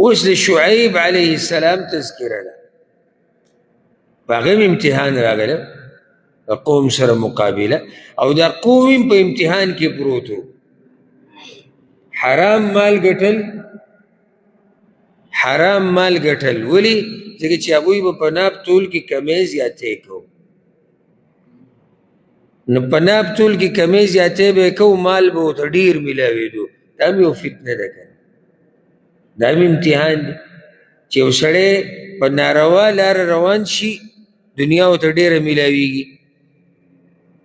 اوس د شعیب علیه السلام تذکره ده، په هغه هم امتحان راغله، د قوم سره مقابله، او دا قوم هم په امتحان کې پروت و. حرام مال ګټل ولې؟ ځکه چې هغوی به په ناب تول کې کمی زیاتې کو، نو په ناب تول کې کمی زیاتې به یې کو، مال به ورته ډېر میلاوېدو. دا هم یو فتنه ده که نه، دا هم امتحان دی چې یو سړی په ناروا لاره روان شي، دنیا ورته ډېره میلاویږي،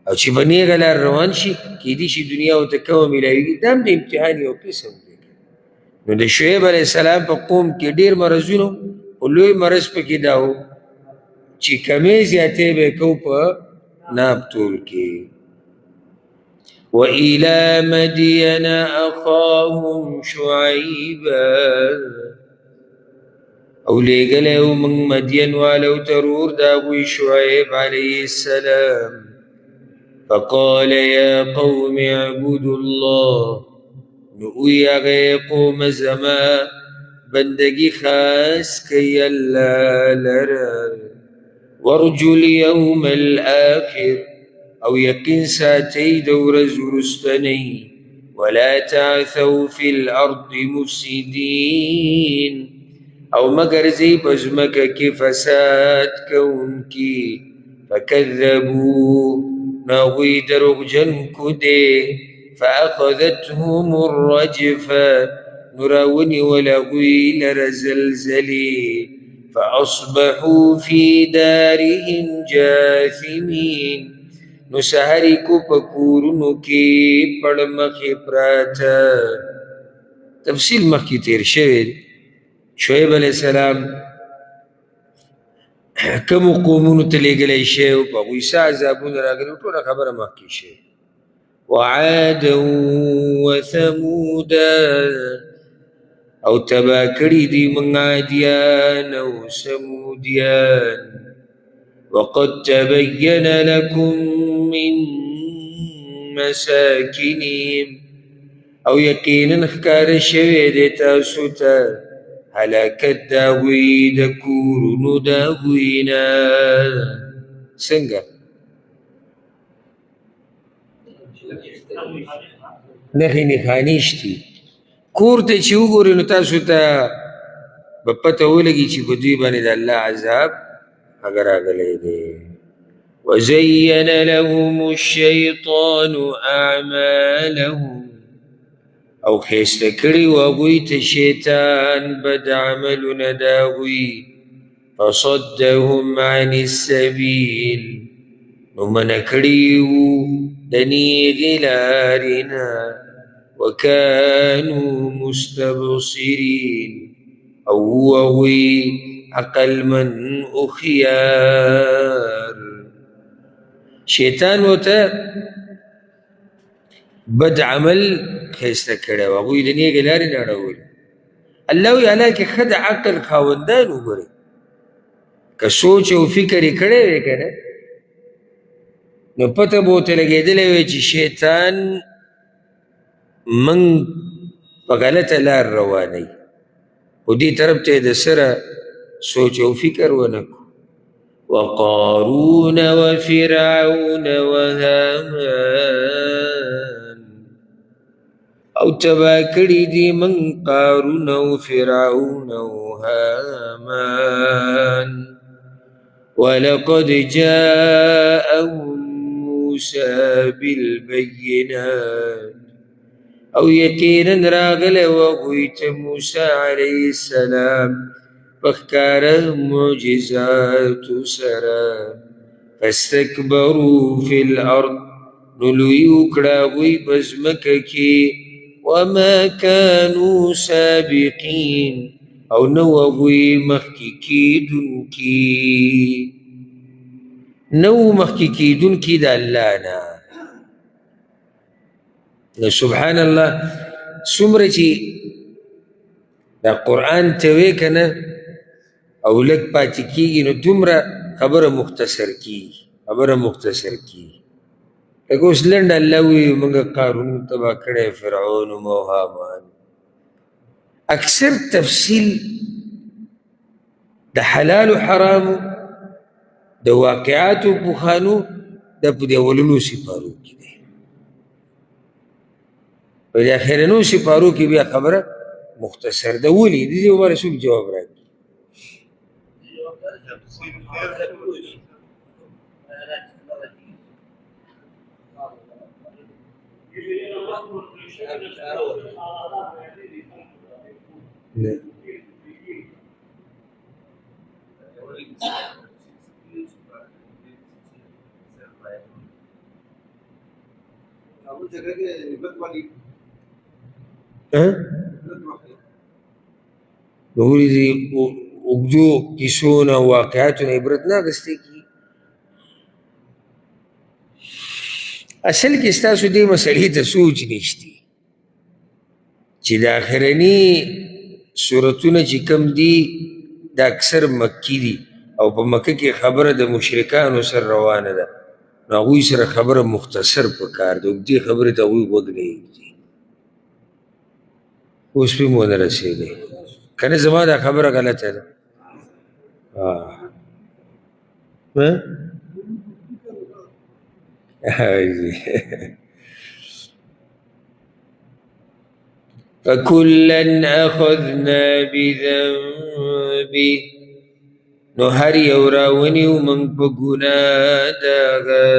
او چې په نیغه لار روان شي کیدای شي دنیا ورته کمه میلاویږي. دا هم د امتحان یو قسم دی. نو د شعیب علیه السلام په قوم کې ډېر مرضونه، خو لوی مرض پکې دا و چې کمې زیاتې به یې کو په ناب تول کې. وإلى مدين أخاهم شعيبا، او لیږلی و موږ مدین والو ترور داوی شعیب علیه السلام. فقال يا قوم اعبدوا الله، نو اوی هغه قوم زما بندگی خاص کئی اللہ لرا، وارجو اليوم الآخر، او یقین ساتی دورز ورستنی، ولا تعثوا في الارض مفسدین، او مگر زی پزمکه کی فساد کون کی. فکذبوا، ناغوی دروغ جن کو دے، فأخذتهم الرجفة، نراونی ولغوی لرزلزلی، فأصبحوا في دارهم جاثمين، نو سحری کو پکورنو کی پڑمخی پراتا. تفصیل مخی تیر شوید. شعیب علیہ السلام کمو قومونو ته لیږلی شی و، په هغوی څه عذابونه راغلي، ټوله خبره مخکې شوې. وعادا وثمودا، او تبا کړي دي موږ عادیان او سمودیان. وقد تبین لکم من مساکنهم، او یقینا ښکاره شوی دی تاسو ته هلاکت د هغوی د کورونو د هغوی نه. څنګه؟ نښې نښانې شتي، کور ته چې وګورئ نو تاسو ته به پته ولګي چې په دوی باندې د الله عذاب هغه راغلی دی. وزین لهم الشیطان اعمالهم، او خیسته کړي و هغوی ته شیطان بد عملونه د هغوی. فصدهم عن السبیل، نو منع کړي وو د نیغې لارې نه. وکانو مستبصرین، او وو هغوی عقلمن هوښیار. شیطان ورته بد عمل خیسته کړی و، هغوی د نیغې لارې نه اړولي. الله وی حالانکې ښه د عقل خاوندان وګورئ، که سوچ او فکر یې کړی وی که نه، نو پته به ورته لګېدلی وی چې شیطان موږ په غلطه لار روانوي، خو دې طرف ته یې د سره سوچ او فکر ونه کړو. وقارون وفرعون وهامان، او تبا کړي دي من قارون او فرعون او هامان. ولقد جاءهم موسى بالبينات، او یقینا راغلی و هغوی ته موسی علیه السلام په ښکاره معجزاتو سره. فاستکبروا فی الارض، نو لوی وکړه هغوی په ځمکه کې. وما كانوا سابقین، او نو هغوی مخکې کیدونکي د الله نه. نو سبحان الله، څومره چې دا قرآن ته وی که نه او لږ پاتې کېږي، نو دومره خبره مختصر کېږي. لکه اوس لنډ الله وی موږ قارون تباه کړی، فرعون او هامان. اکثر تفصیل د حلال و حرامو د واقعاتو پوښانو دا په دې اولنو سپارو کې دی. په دې اخرنو سپارو کې بیا خبره مختصر ده. ولې د دې عمر څوک جواب راکړي؟ نه نو ولې دې اوږدو کیسو نه واقعاتو نه عبرت نه اخیستې کېږي؟ اصل کې ستاسو دې مسلې ته سوچ نشتی چې د آخرني صورتونه چې کم دي دا اکثر مکی دي او په مکه کې خبره د مشرکانو سره روانه ده، نو هغوی سره خبره مختصر پکار ده. اوږدې خبرې ته هغوی غوږ نه ایږدي. اوس پې مو ونه رسېدی که نه؟ زما دا خبره غلطه ده. فَكُلًّا أَخَذْنَا بِذَنبِهِ نو هر یو راونیو موږ په ګناه د هغه.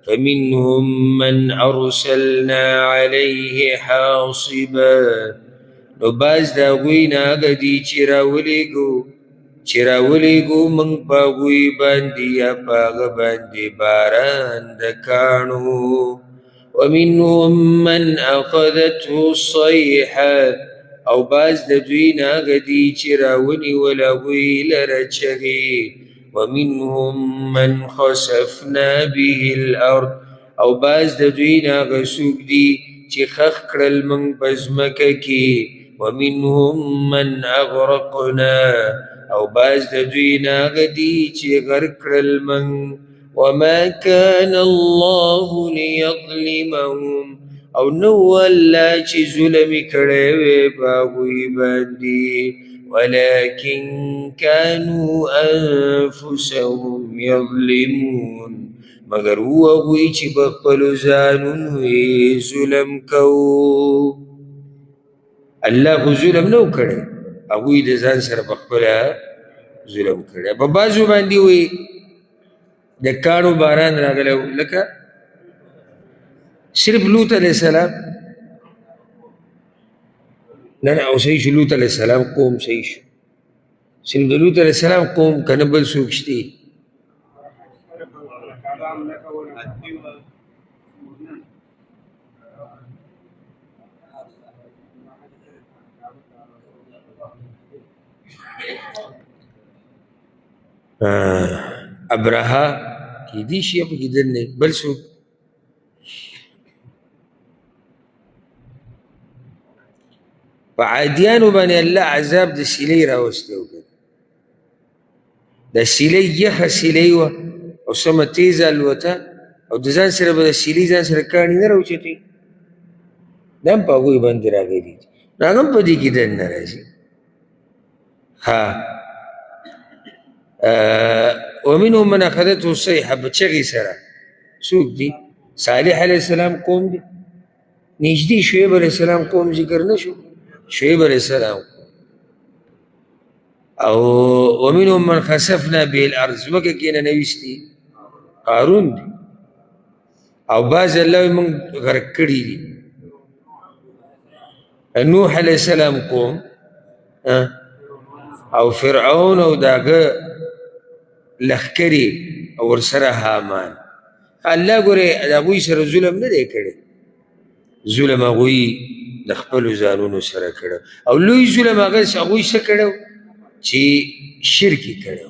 فَمِنْهُمْ مَنْ أَرْسَلْنَا عَلَيْهِ حَاصِبًا نو بعض د هغوی نه هغه دي چې راولېږو موږ په هغوی باندې یا په هغه باندې باران د کاڼو. وَمِنْهُمْ مَنْ أَخَذَتْهُ الصَّيْحَةُ او بعض د دوی نه هغه دي چې راونیول هغوی لره چغې. وَمِنْهُمْ مَنْ خَسَفْنَا بِهِ الْأَرْض او بعض د دوی نه هغه څوک دي چې خښ کړل موږ په ځمکه کې. وَمِنْهُمْ مَنْ أَغْرَقْنَا او بعض د دوی نه هغه دي چې غرق کړل موږ. وَمَا كَانَ اللَّهُ لِيَظْلِمَهُمْ او نو الله چې ظلم یې کړی وی په هغوی باندې. وَلَكِنْ كَانُوا أَنفُسَهُمْ يَظْلِمُونَ مگر و هغوی چې په خپلو ځانونو یې ظلم کوو. الله خو ظلم نه و کړی، هغوی د ځان سره په خپله ظلم کړی. په بعضو باندې وی د کاڼو باران راغلی لکه صرف لوط علیہ السلام نه او صحیح شو. لوط علیہ السلام قوم صحیح شو، صرف د لوط علیہ السلام قوم که نه بل څوک شته؟ ابرهه کیدی شي پکې دننه بل څوک؟ په عادیانو باندې الله عذاب د سیلۍ راوستی وکړ. د سیلۍ یخه سیلۍ وه او سمه تیزه الوته او د ځان سره به د سیلۍ ځان سره کاڼي نه راوچتې، دا هم په هغوی باندې راغلي دي. نو هغه هم په دې کې دننه راځي. ومنهم من اخذته الصيحه په چغې سره. څوک دي؟ صالح علیه السلام قوم دي. نږدې شعیب علیه السلام قوم ذکر نه شو؟ شعیب علیہ السلام. او ومنهم من خسفنا به الارض ځمکه کې نه نویستي قارون دی. او بعض الله موږ غرق کړي دي. نوح علیہ السلام قوم او فرعون او داغه لښکرې او ورسره حامان. الله ګورې د هغوی سره ظلم نه دی کړی، ظلم هغوی د خپلو ځانونو سره کړی. او لوی ظلم هغوی څه کړی چې شرک یې کړی.